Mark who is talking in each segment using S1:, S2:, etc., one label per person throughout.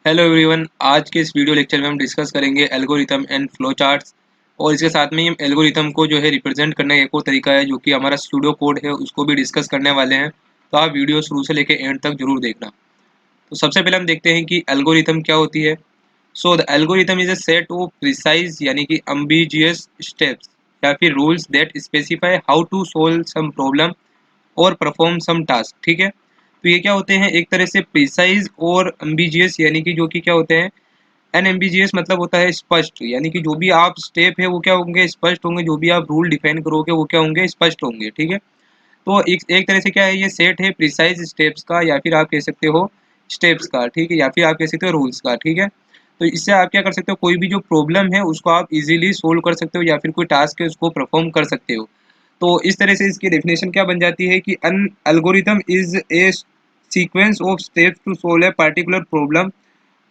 S1: Hello everyone. आज के इस वीडियो लेक्चर में हम डिस्कस करेंगे एल्गोरिथम एंड फ्लो चार्ट्स। और इसके साथ में ही हम एल्गोरिथम को जो है रिप्रेजेंट करने का एक और तरीका है जो कि हमारा स्यूडो कोड है, उसको भी डिस्कस करने वाले हैं। तो आप वीडियो शुरू से लेकर एंड तक जरूर देखना। तो सबसे पहले हम देखते हैं कि एल्गोरिथम क्या होती है। So the algorithm is a set of precise यानी कि अम्बिजियस स्टेप्स या फिर rules that specify how to solve some problem और परफॉर्म सम टास्क। ठीक है, तो ये क्या होते हैं, एक तरह से प्रिसाइज और एम्बिजियस यानी कि जो कि क्या होते हैं, अनएम्बिजियस मतलब होता है स्पष्ट, यानी कि जो भी आप स्टेप है वो क्या होंगे, स्पष्ट होंगे। जो भी आप रूल डिफाइन करोगे वो क्या होंगे, स्पष्ट होंगे। ठीक है, तो एक तरह से क्या है, ये सेट है प्रिसाइज स्टेप्स का, या फिर आप कह सकते हो स्टेप्स का। ठीक है, या फिर आप कह सकते हो रूल्स का। ठीक है, तो इससे आप क्या कर सकते हो, कोई भी जो प्रॉब्लम है उसको आप इजीली सोल्व कर सकते हो, या फिर कोई टास्क है उसको परफॉर्म कर सकते हो। तो इस तरह से इसकी डेफिनेशन क्या बन जाती है कि an algorithm is a sequence of steps to solve a particular problem,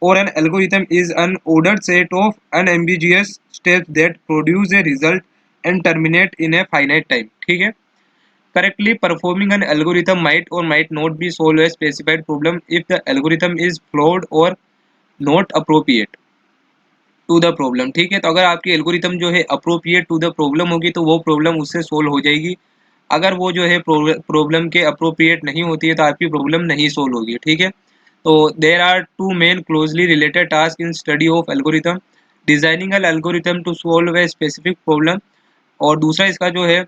S1: or an algorithm is an ordered set of unambiguous steps that produce a result and terminate in a finite time. ठीक है, correctly performing an algorithm might or might not be solve a specified problem if the algorithm is flawed or not appropriate to the problem. ठीक है, तो अगर आपकी algorithm जो है appropriate to the problem होगी तो वो प्रॉब्लम उससे सोल्व हो जाएगी। अगर वो जो है प्रॉब्लम के अप्रोप्रिएट नहीं होती है तो आपकी प्रॉब्लम नहीं सोल्व होगी। ठीक है, तो there are two main closely related task in study of algorithm, designing an algorithm to solve a specific problem, और दूसरा इसका जो है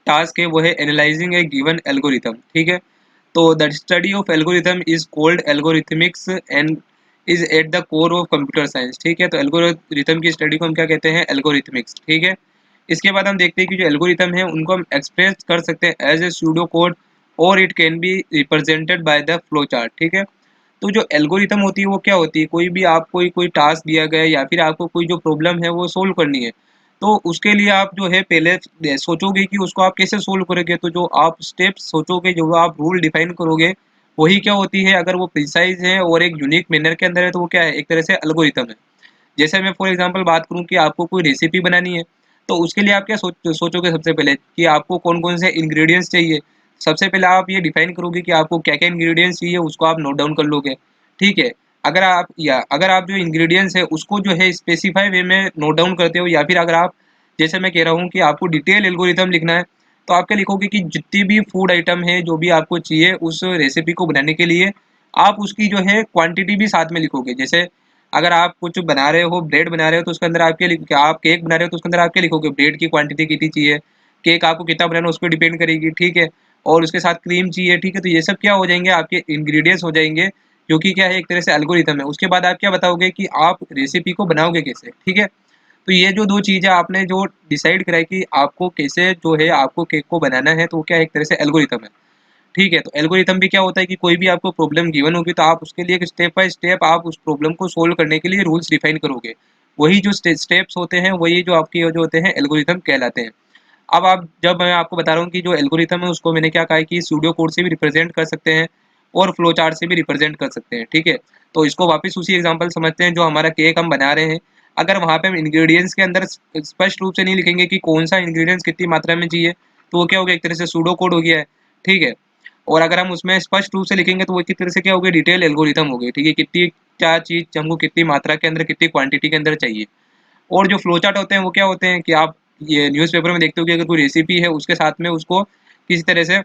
S1: टास्क है वो है एनालाइजिंग ए गिवन एल्गोरिथम। ठीक है, तो the study of algorithm is called algorithmics and is at the core of computer science. ठीक है, तो एल्गोरिथम की स्टडी को हम क्या कहते हैं, एल्गोरिथमिक्स। ठीक है, इसके बाद हम देखते हैं कि जो एल्गोरिथम है उनको हम एक्सप्रेस कर सकते हैं एज ए सूडो कोड, और it can be represented by the flow chart. ठीक है, तो जो एल्गोरिथम होती है वो क्या होती है, कोई भी आपको कोई कोई टास्क दिया गया है या फिर आपको कोई जो प्रॉब्लम है वो सोल्व करनी है, तो उसके लिए आप जो है पहले सोचोगे कि उसको आप कैसे सोल्व करोगे। तो जो आप स्टेप्स सोचोगे, जो आप रूल डिफाइन करोगे, वही क्या होती है, अगर वो प्रिसाइज है और एक यूनिक मैनर के अंदर है तो वो क्या है, एक तरह से एल्गोरिथम है। जैसे मैं फॉर एग्जांपल बात करूं कि आपको कोई रेसिपी बनानी है, तो उसके लिए आप क्या सोचोगे सबसे पहले कि आपको कौन कौन से इंग्रेडिएंट्स चाहिए। सबसे पहले आप ये डिफाइन करोगे कि आपको क्या क्या इंग्रेडिएंट्स चाहिए, उसको आप नोट डाउन कर लोगे। ठीक है, अगर आप जो इंग्रेडिएंट्स है उसको जो है स्पेसिफाई वे में नोट डाउन करते हो, या फिर अगर आप, जैसे मैं कह रहा हूँ कि आपको डिटेल एल्गोरिथम लिखना है, तो आप क्या लिखोगे कि जितनी भी फूड आइटम है जो भी आपको चाहिए उस रेसिपी को बनाने के लिए, आप उसकी जो है क्वांटिटी भी साथ में लिखोगे। जैसे अगर आप कुछ बना रहे हो, ब्रेड बना रहे हो, तो उसके अंदर आप केक बना रहे हो तो उसके अंदर आप क्या लिखोगे, ब्रेड की क्वांटिटी कितनी चाहिए, केक आपको कितना बनाना है उस पर डिपेंड करेगी। ठीक है, और उसके साथ क्रीम चाहिए। ठीक है, तो ये सब क्या हो जाएंगे, आपके इंग्रेडिएंट्स हो जाएंगे, जो कि क्या है, एक तरह से एल्गोरिथम है। उसके बाद आप क्या बताओगे कि आप रेसिपी को बनाओगे कैसे। ठीक है, तो ये जो दो चीज़ें आपने जो डिसाइड करा है कि आपको कैसे जो है आपको केक को बनाना है, तो वो क्या है, एक तरह से एल्गोरिथम है। ठीक है, तो एल्गोरिथम भी क्या होता है कि कोई भी आपको प्रॉब्लम गिवन होगी तो आप उसके लिए एक स्टेप बाय स्टेप आप उस प्रॉब्लम को सोल्व करने के लिए रूल्स डिफाइन करोगे। वही जो स्टेप्स होते हैं वही जो आपके जो होते हैं एल्गोरिथम कहलाते हैं। अब आप, जब मैं आपको बता रहा हूँ कि जो एल्गोरिथम है उसको मैंने क्या कहा है कि सूडो कोड से भी रिप्रेजेंट कर सकते हैं और फ्लो चार्ट से भी रिप्रेजेंट कर सकते हैं। ठीक है, तो इसको वापस उसी एग्जांपल समझते हैं, जो हमारा केक हम बना रहे हैं। अगर वहाँ पे हम इंग्रेडिएंट्स के अंदर स्पष्ट रूप से नहीं लिखेंगे कि कौन सा इंग्रेडिएंट्स कितनी मात्रा में चाहिए, तो वो क्या हो गया, एक तरह से सूडो कोड हो गया है। ठीक है, और अगर हम उसमें स्पष्ट रूप से लिखेंगे तो वो एक तरह से क्या हो गया, डिटेल एल्गोरिथम हो गई। ठीक है, कितनी क्या चीज़ हमको कितनी मात्रा के अंदर कितनी क्वांटिटी के अंदर चाहिए। और जो फ्लो चार्ट होते हैं वो क्या होते हैं कि आप ये न्यूज़पेपर में देखते हो कि अगर कोई रेसिपी है उसके साथ में उसको किसी तरह से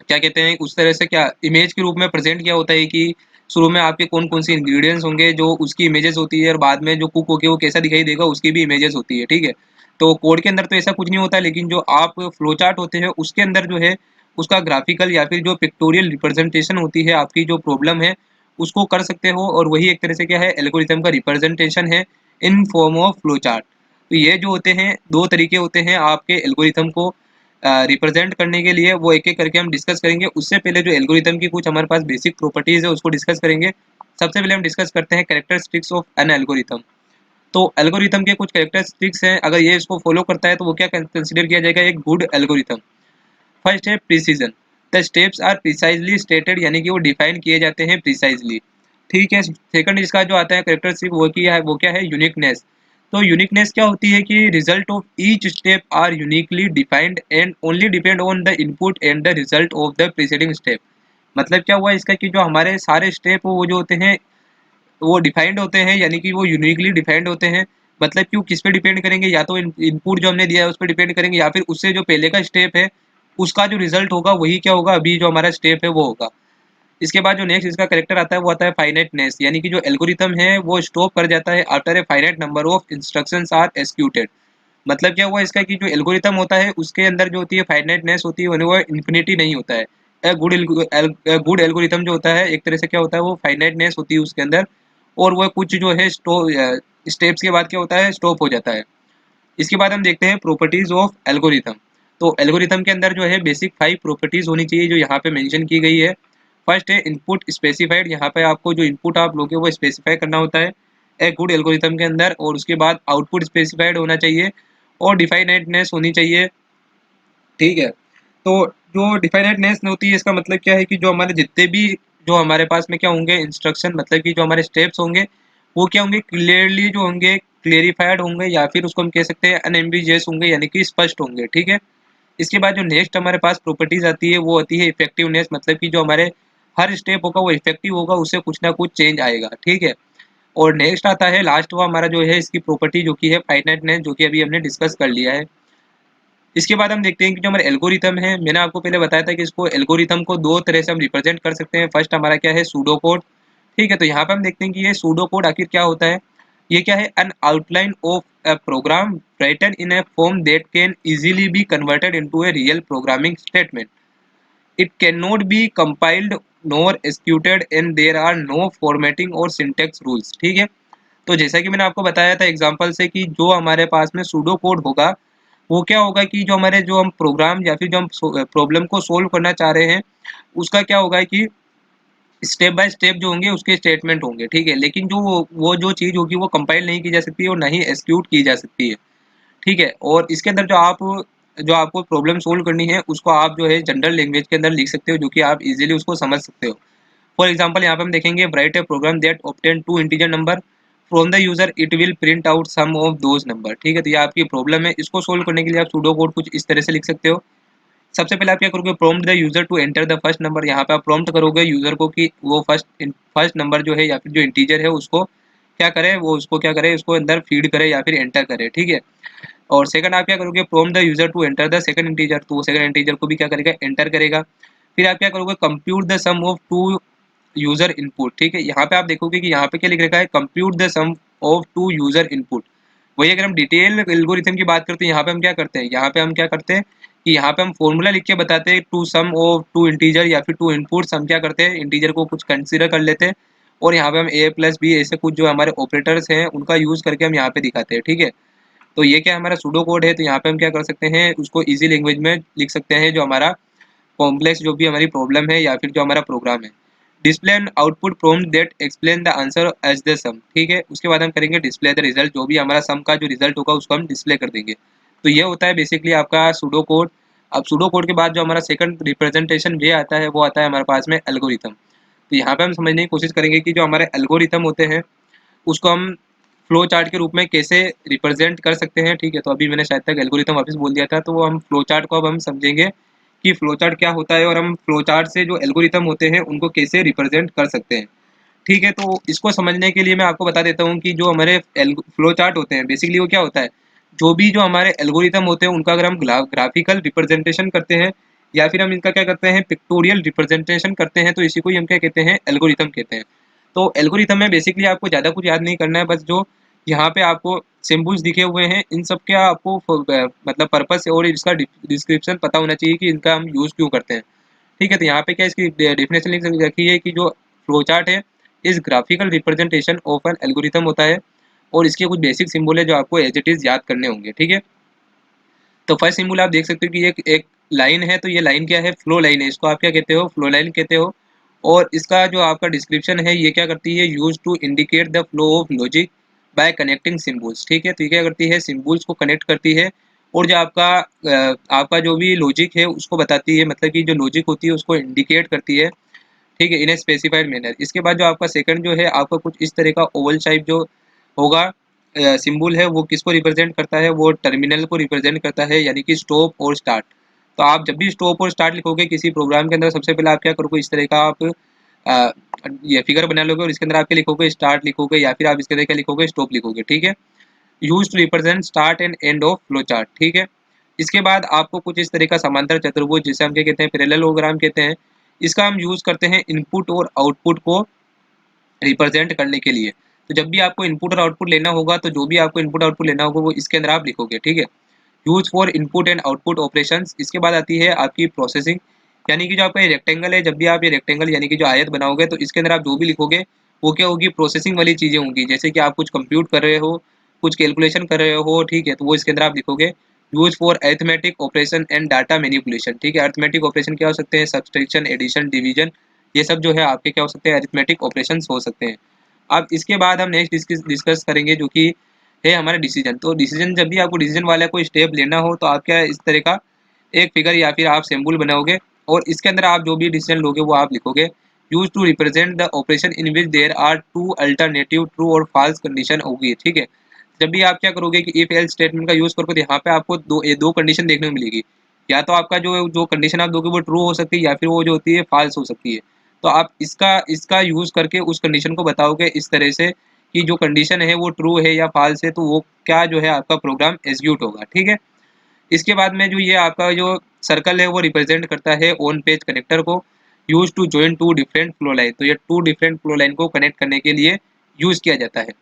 S1: क्या कहते हैं, उस तरह से क्या इमेज के रूप में प्रेजेंट किया होता है कि शुरू में आपके कौन कौन से इंग्रेडिएंट्स होंगे, जो उसकी इमेजेस होती है, और बाद में जो कुक होके वो कैसा दिखाई देगा उसकी भी इमेजेस होती है। ठीक है, तो कोड के अंदर तो ऐसा कुछ नहीं होता, लेकिन जो आप फ्लो चार्ट होते हैं उसके अंदर जो है उसका ग्राफिकल या फिर जो पिक्टोरियल रिप्रेजेंटेशन होती है आपकी जो प्रॉब्लम है उसको कर सकते हो, और वही एक तरह से क्या है, एल्गोरिथम का रिप्रेजेंटेशन है in form of flow chart. तो ये जो होते हैं दो तरीके होते हैं आपके एल्गोरिथम को रिप्रेजेंट करने के लिए, वो एक एक करके हम डिस्कस करेंगे। उससे पहले जो एल्गोरिथम की कुछ हमारे पास बेसिक प्रॉपर्टीज है उसको डिस्कस करेंगे। सबसे पहले हम डिस्कस करते हैं कैरेक्टरिस्टिक्स ऑफ एन एल्गोरिथम। तो एल्गोरिथम के कुछ कैरेक्टरिस्टिक्स हैं, अगर ये इसको फॉलो करता है तो वो क्या कंसिडर किया जाएगा, एक गुड एल्गोरिथम। फर्स्ट है precision, the steps are precisely stated, यानी कि वो डिफाइन किए जाते हैं प्रिसाइजली। ठीक है, सेकंड इसका जो आता है कैरेक्टरिस्टिक वो क्या है, यूनिकनेस। तो यूनिकनेस क्या होती है कि result of each step are uniquely defined and only depend on the input and the result of the preceding step. मतलब क्या हुआ इसका कि जो हमारे सारे स्टेप वो जो होते हैं वो डिफाइंड होते हैं, यानी कि वो यूनिकली डिफाइंड होते हैं। मतलब कि वो किस पे डिपेंड करेंगे, या तो इनपुट जो हमने दिया है उस पर डिपेंड करेंगे, या फिर उससे जो पहले का स्टेप है उसका जो रिजल्ट होगा वही क्या होगा, अभी जो हमारा स्टेप है वो होगा। इसके बाद जो नेक्स्ट इसका करेक्टर आता है वो आता है फाइनाइटनेस, यानी कि जो एल्गोरिथम है वो स्टॉप कर जाता है after a finite number of instructions are executed. मतलब क्या हुआ इसका कि जो एल्गोरिथम होता है उसके अंदर जो होती है फाइनाइटनेस होती है, वो इन्फिनिटी नहीं होता है। गुड एल्गोरिथम जो होता है एक तरह से क्या होता है, वो फाइनाइटनेस होती है उसके अंदर, और वह कुछ जो है स्टेप्स के बाद क्या होता है, स्टॉप हो जाता है। इसके बाद हम देखते हैं प्रॉपर्टीज ऑफ एल्गोरिथम। तो एल्गोरिथम के अंदर जो है बेसिक 5 प्रॉपर्टीज होनी चाहिए जो यहाँ पे मेंशन की गई है। फर्स्ट है इनपुट स्पेसिफाइड, यहाँ पे आपको जो इनपुट आप लोगे वो स्पेसिफाई करना होता है एक गुड एल्गोरिथम के अंदर। और उसके बाद आउटपुट स्पेसिफाइड होना चाहिए और डिफाइनेटनेस होनी चाहिए। ठीक है, तो जो डिफाइनेटनेस होती है इसका मतलब क्या है कि जो हमारे जितने भी जो हमारे पास में क्या होंगे इंस्ट्रक्शन, मतलब कि जो हमारे स्टेप्स होंगे वो क्या होंगे, क्लियरली जो होंगे क्लेरिफाइड होंगे, या फिर उसको हम कह सकते हैं अनएम्बिजियस होंगे, यानी कि स्पष्ट होंगे। ठीक है, इसके बाद जो नेक्स्ट हमारे पास प्रॉपर्टीज आती है वो आती है इफेक्टिवनेस, मतलब कि जो हमारे हर स्टेप होगा वो इफेक्टिव होगा, उससे कुछ ना कुछ चेंज आएगा। ठीक है, और नेक्स्ट आता है लास्ट वो हमारा जो है इसकी प्रॉपर्टी जो कि है फाइनाइटनेस, जो कि अभी हमने डिस्कस कर लिया है। इसके बाद हम देखते हैं कि जो हमारे एल्गोरिथम है, मैंने आपको पहले बताया था कि इसको एल्गोरिथम को दो तरह से हम रिप्रेजेंट कर सकते हैं। फर्स्ट हमारा क्या है, सूडो कोड। ठीक है, तो यहाँ पे हम देखते हैं कि ये सूडो कोड आखिर क्या होता है। ये क्या है, an outline of a program written in a form that can easily be converted into a real programming statement. It can not be compiled nor executed and there are no formatting और syntax rules. ठीक है, तो जैसा कि मैंने आपको बताया था एग्जांपल से कि जो हमारे पास में सूडो कोड होगा वो क्या होगा कि जो हमारे जो हम प्रोग्राम या फिर जो हम प्रॉब्लम को सोल्व करना चाह रहे हैं उसका क्या होगा कि स्टेप बाय स्टेप जो होंगे उसके स्टेटमेंट होंगे। ठीक है, लेकिन जो वो जो चीज़ होगी वो कंपाइल नहीं की जा सकती है और ना ही एग्जीक्यूट की जा सकती है। ठीक है, और इसके अंदर जो आपको प्रॉब्लम सोल्व करनी है उसको आप जो है जनरल लैंग्वेज के अंदर लिख सकते हो, जो कि आप इजीली उसको समझ सकते हो। फॉर एग्जाम्पल यहाँ पे हम देखेंगे write a program that obtain two integer number from the user, it will print out some of those number. ठीक है, तो ये आपकी प्रॉब्लम है, इसको सोल्व करने के लिए आप सूडो कोड कुछ इस तरह से लिख सकते हो। सबसे पहले आप क्या करोगे, prompt the user to enter the first number. यहाँ पे आप प्रॉम्प्ट करोगे यूजर को कि वो फर्स्ट नंबर जो है या फिर जो इंटीजर है उसको क्या करे, वो उसको क्या करे, उसको अंदर फीड करे या फिर एंटर करे। ठीक है, और सेकंड आप क्या करोगे, prompt the user to enter the second integer, तो वो सेकंड इंटीजर को भी क्या करेगा, एंटर करेगा। फिर आप क्या करोगे, compute the sum of two user input. ठीक है, यहाँ पे आप देखोगे कि यहाँ पे क्या लिख रखा है, compute the sum of two user input. वही अगर हम डिटेल एल्गोरिथम की बात करते हैं, यहाँ पे हम क्या करते हैं, यहाँ पे हम क्या करते हैं कि यहाँ पे हम फॉर्मूला लिख के बताते हैं to sum of two integer या फिर टू इनपुट्स। हम क्या करते हैं, इंटीजर को कुछ कंसीडर कर लेते हैं और यहाँ पे हम ए प्लस बी ऐसे कुछ जो हमारे ऑपरेटर्स हैं उनका यूज करके हम यहाँ पे दिखाते हैं। ठीक है, तो ये क्या हमारा सूडो कोड है, तो यहाँ पे हम क्या कर सकते हैं, उसको इजी लैंग्वेज में लिख सकते हैं जो हमारा कॉम्प्लेक्स जो भी हमारी प्रॉब्लम है या फिर जो हमारा प्रोग्राम है। Display and output prompt that explain the answer as the sum. ठीक है, उसके बाद हम करेंगे डिस्प्ले द रिजल्ट, जो भी हमारा सम का जो रिजल्ट होगा उसको हम डिस्प्ले कर देंगे। तो ये होता है बेसिकली आपका सूडो कोड। अब सूडो कोड के बाद जो हमारा सेकंड रिप्रेजेंटेशन ये आता है वो आता है हमारे पास में एल्गोरिथम। तो यहाँ पे हम समझने की कोशिश करेंगे कि जो हमारे एल्गोरिथम होते हैं उसको हम फ्लो चार्ट के रूप में कैसे रिप्रेजेंट कर सकते हैं। ठीक है, तो अभी मैंने शायद तक एल्गोरिथम वापस बोल दिया था, तो वो हम फ्लो चार्ट को अब हम समझेंगे कि फ्लो चार्ट क्या होता है और हम फ्लो चार्ट से जो एल्गोरिथम होते हैं उनको कैसे रिप्रेजेंट कर सकते हैं। ठीक है, तो इसको समझने के लिए मैं आपको बता देता हूँ कि जो हमारे फ्लो चार्ट होते हैं बेसिकली वो क्या होता है, जो भी जो हमारे एल्गोरिथम होते हैं उनका अगर हम ग्राफिकल रिप्रेजेंटेशन करते हैं या फिर हम इनका क्या करते हैं पिक्टोरियल रिप्रेजेंटेशन करते हैं, तो इसी को ही हम क्या कहते हैं, एल्गोरिथम कहते हैं। तो एल्गोरिथम में बेसिकली आपको ज़्यादा कुछ याद नहीं करना है, बस जो यहाँ पे आपको सिम्बल्स दिखे हुए हैं इन सब का आपको मतलब पर्पस और इसका डिस्क्रिप्शन पता होना चाहिए कि इनका हम यूज़ क्यों करते हैं। ठीक है, तो यहाँ पे क्या इसकी डेफिनेशन लिख रखी है कि जो फ्लो चार्ट है इस graphical representation of an algorithm होता है और इसके कुछ बेसिक सिंबल है जो आपको एज इट इज़ याद करने होंगे। ठीक है, तो फर्स्ट सिंबल आप देख सकते हो कि एक लाइन है, तो ये लाइन क्या है, फ्लो लाइन है, इसको आप क्या कहते हो, फ्लो लाइन कहते हो। और इसका जो आपका डिस्क्रिप्शन है ये क्या करती है, use to indicate the flow of logic by connecting symbols. ठीक है, तो ये क्या करती है, सिम्बल्स को कनेक्ट करती है और जो आपका जो भी लॉजिक है उसको बताती है, मतलब कि जो लॉजिक होती है उसको इंडिकेट करती है। ठीक है, इन ए स्पेसिफाइड मैनर। इसके बाद जो आपका सेकंड जो है आपका कुछ इस तरह का ओवल टाइप जो होगा सिंबल है, वो किसको रिप्रेजेंट करता है, वो टर्मिनल को रिप्रेजेंट करता है, यानी कि स्टॉप और स्टार्ट। तो आप जब भी स्टॉप और स्टार्ट लिखोगे किसी प्रोग्राम के अंदर सबसे पहले आप क्या करोगे, इस तरह का आप ये फिगर बना लोगे और इसके अंदर आपके लिखोगे स्टार्ट लिखोगे या फिर आप इसके अंदर क्या लिखोगे स्टॉप लिखोगे, ठीक है। Use to represent start and end of flow chart, ठीक है। इसके बाद आपको कुछ इस तरह का समांतर चतुर्भुज जिसे हम क्या कहते हैं पैरेललोग्राम कहते हैं, इसका हम यूज करते हैं इनपुट और आउटपुट को रिप्रेजेंट करने के लिए। तो जब भी आपको इनपुट और आउटपुट लेना होगा तो जो भी आपको इनपुट आउटपुट लेना होगा वो इसके अंदर आप लिखोगे, ठीक है। Use for input and output operations. इसके बाद आती है आपकी प्रोसेसिंग, यानी कि जो आपका ये रेक्टेंगल है, जब भी आप ये रेक्टेंगल यानी कि जो आयत बनाओगे तो इसके अंदर आप जो भी लिखोगे वो क्या होगी प्रोसेसिंग वाली चीज़ें होंगी, जैसे कि आप कुछ कंप्यूट कर रहे हो, कुछ कैलकुलेशन कर रहे हो, ठीक है, तो वो इसके अंदर आप लिखोगे। Use for arithmetic operation and data manipulation, ठीक है। अरिथमेटिक ऑपरेशन क्या हो सकते हैं, सब्सट्रैक्शन, एडिशन, डिवीजन, ये सब जो है आपके क्या हो सकते हैं अरिथमेटिक ऑपरेशंस हो सकते हैं। अब इसके बाद हम नेक्स्ट डिस्कस करेंगे जो कि है हमारा डिसीजन। तो डिसीजन, जब भी आपको डिसीजन वाला कोई स्टेप लेना हो तो आप क्या इस तरह का एक फिगर या फिर आप सिंबल बनाओगे और इसके अंदर आप जो भी डिसीजन लोगे वो आप लिखोगे। Use to represent the operation in which there are two alternative true और फॉल्स कंडीशन होगी, ठीक है। जब भी आप क्या करोगे कि इफ एल्स स्टेटमेंट का यूज करोगे तो यहाँ पे आपको दो कंडीशन देखने को मिलेगी। या तो आपका जो जो कंडीशन आप दोगे वो ट्रू हो सकती है या फिर वो जो होती है फॉल्स हो सकती है। तो आप इसका इसका यूज करके उस कंडीशन को बताओगे इस तरह से कि जो कंडीशन है वो ट्रू है या फॉल्स है, तो वो क्या जो है आपका प्रोग्राम एग्जीक्यूट होगा, ठीक है। इसके बाद में जो ये आपका जो सर्कल है वो रिप्रेजेंट करता है ऑन पेज कनेक्टर को। Use to join two different flow line, तो ये टू डिफरेंट फ्लो लाइन को कनेक्ट करने के लिए यूज किया जाता है।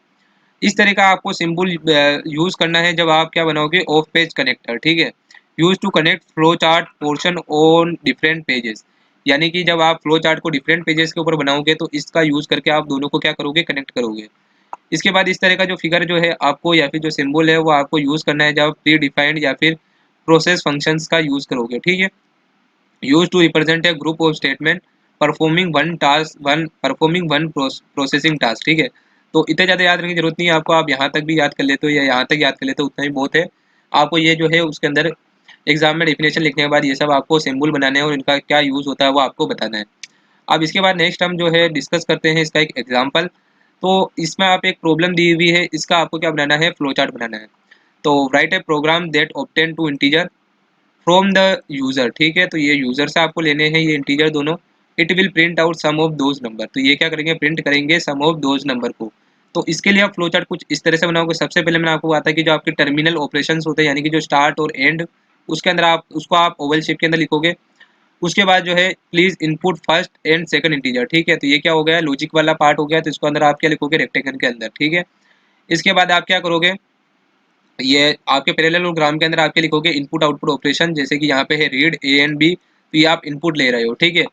S1: इस तरह का आपको सिंबल यूज करना है जब आप क्या बनाओगे ऑफ पेज कनेक्टर, ठीक है। Use to connect flow chart portion on different pages, यानी कि जब आप फ्लो चार्ट को डिफरेंट पेजेस के ऊपर बनाओगे तो इसका यूज करके आप दोनों को क्या करोगे कनेक्ट करोगे। इसके बाद इस तरह का जो फिगर जो है आपको या फिर जो सिंबल है वो आपको यूज करना है जब प्री डिफाइंड या फिर प्रोसेस फंक्शंस का यूज करोगे, ठीक है। Use to represent a group of statement performing one processing task, ठीक है। तो इतना ज़्यादा याद रखने की जरूरत नहीं है आपको, आप यहाँ तक भी याद कर लेते हो या यहाँ तक याद कर लेते हो उतना ही बहुत है। आपको ये जो है उसके अंदर एग्जाम में डेफिनेशन लिखने के बाद ये सब आपको सिंबल बनाने हैं और इनका क्या यूज़ होता है वो आपको बताना है। अब इसके बाद नेक्स्ट हम जो है डिस्कस करते हैं इसका एक एग्जाम्पल। तो इसमें आप एक प्रॉब्लम दी हुई है, इसका आपको क्या बनाना है फ्लो चार्ट बनाना है। तो write a program that obtain two integer from the user, ठीक है। तो ये यूजर से आपको लेने हैं ये इंटीजर दोनों। It will print out some of those number, तो ये क्या करेंगे प्रिंट करेंगे सम ऑफ दोज नंबर को। तो इसके लिए आप फ्लो चार्ट कुछ इस तरह से बनाओगे। सबसे पहले मैंने आपको बताया कि जो आपके टर्मिनल ऑपरेशंस होते हैं यानी कि जो स्टार्ट और एंड, उसके अंदर आप उसको आप ओवल शेप के अंदर लिखोगे। उसके बाद जो है please input first and second integer, ठीक है। तो ये क्या हो गया लॉजिक वाला पार्ट हो गया, तो इसको अंदर आप क्या लिखोगे रेक्टेंगल के अंदर, ठीक है। इसके बाद आप क्या करोगे, ये आपके पैरेललोग्राम के अंदर आपके लिखोगे इनपुट आउटपुट ऑपरेशन, जैसे कि यहाँ पे है रीड ए एंड बी, तो ये आप इनपुट ले रहे हो, ठीक है।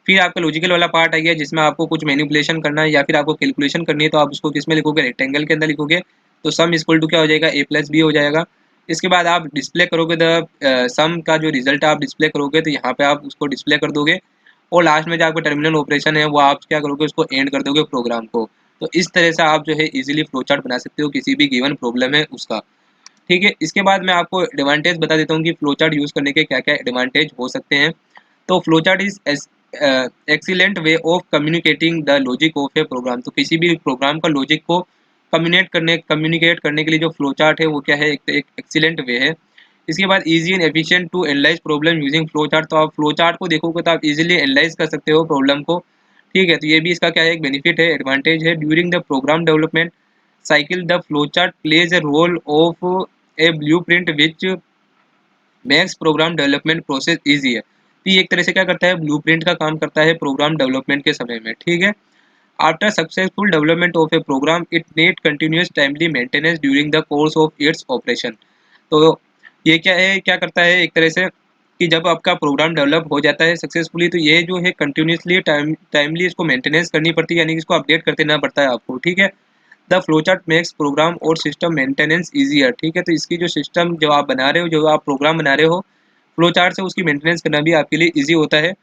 S1: फिर आपका लॉजिकल वाला पार्ट आ गया जिसमें आपको कुछ मैनिपुलेशन करना है या फिर आपको कैलकुलेशन करनी है, तो आप उसको किस में लिखोगे रेक्टेंगल के अंदर लिखोगे। तो सम इक्वल टू क्या हो जाएगा ए प्लस बी हो जाएगा। इसके बाद आप डिस्प्ले करोगे द सम का जो रिजल्ट आप डिस्प्ले करोगे, तो यहाँ पे आप उसको डिस्प्ले कर दोगे। और लास्ट में जो आपका टर्मिनल ऑपरेशन है वो आप क्या करोगे उसको एंड कर दोगे प्रोग्राम को। तो इस तरह से आप जो है इजीली फ्लो चार्ट बना सकते हो किसी भी गिवन प्रॉब्लम है उसका, ठीक है। इसके बाद मैं आपको एडवांटेज बता देता हूँ कि फ्लो चार्ट यूज़ करने के क्या क्या एडवांटेज हो सकते हैं। तो flow chart is excellent way of communicating the logic of a program, तो किसी भी प्रोग्राम का लॉजिक को कम्युनिकेट करने के लिए जो फ्लो चार्ट है वो क्या है एक एक्सीलेंट वे है। इसके बाद easy and efficient to analyze problem using flow chart, तो आप फ्लो चार्ट को देखोगे तो आप इजीली एनालाइज कर सकते हो प्रॉब्लम को, ठीक है। तो ये भी इसका क्या है एक बेनिफिट है एडवांटेज है। During the program development cycle the flowchart plays a role of a blueprint which makes program development process easier, तो ये एक तरह से क्या करता है ब्लूप्रिंट का काम करता है प्रोग्राम डेवलपमेंट के समय में, ठीक है। After successful development of a program it need continuous timely maintenance during the course of its operation. तो ये क्या है क्या करता है एक तरह से कि जब आपका प्रोग्राम डेवलप हो जाता है सक्सेसफुली तो ये जो है कंटिन्यूसली टाइमली इसको मेंटेनेंस करनी पड़ती है, यानी कि इसको अपडेट करते रहना पड़ता है आपको, ठीक है। द फ्लोचार्ट मेक्स प्रोग्राम और सिस्टम मेंटेनेंस ईजियर, ठीक है। तो इसकी जो सिस्टम जो आप बना रहे हो जो आप प्रोग्राम बना रहे हो फ्लोचार्ट से उसकी मेंटेनेंस करना भी आपके लिए ईजी होता है।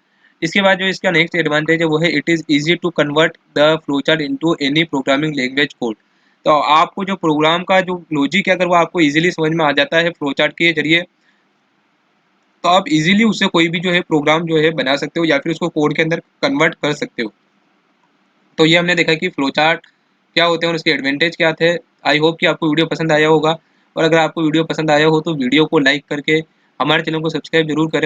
S1: इसके बाद जो इसका नेक्स्ट एडवांटेज है वो है it is easy to convert the flowchart into any programming language code. तो आपको जो प्रोग्राम का जो लॉजिक है अगर वो आपको ईजिली समझ में आ जाता है फ्लोचार्ट के जरिए, तो आप इजीली उससे कोई भी जो है प्रोग्राम जो है बना सकते हो या फिर उसको कोड के अंदर कन्वर्ट कर सकते हो। तो ये हमने देखा कि फ्लो चार्ट क्या होते हैं और उसके एडवांटेज क्या थे। आई होप कि आपको वीडियो पसंद आया होगा, और अगर आपको वीडियो पसंद आया हो तो वीडियो को लाइक करके हमारे चैनल को सब्सक्राइब जरूर करें।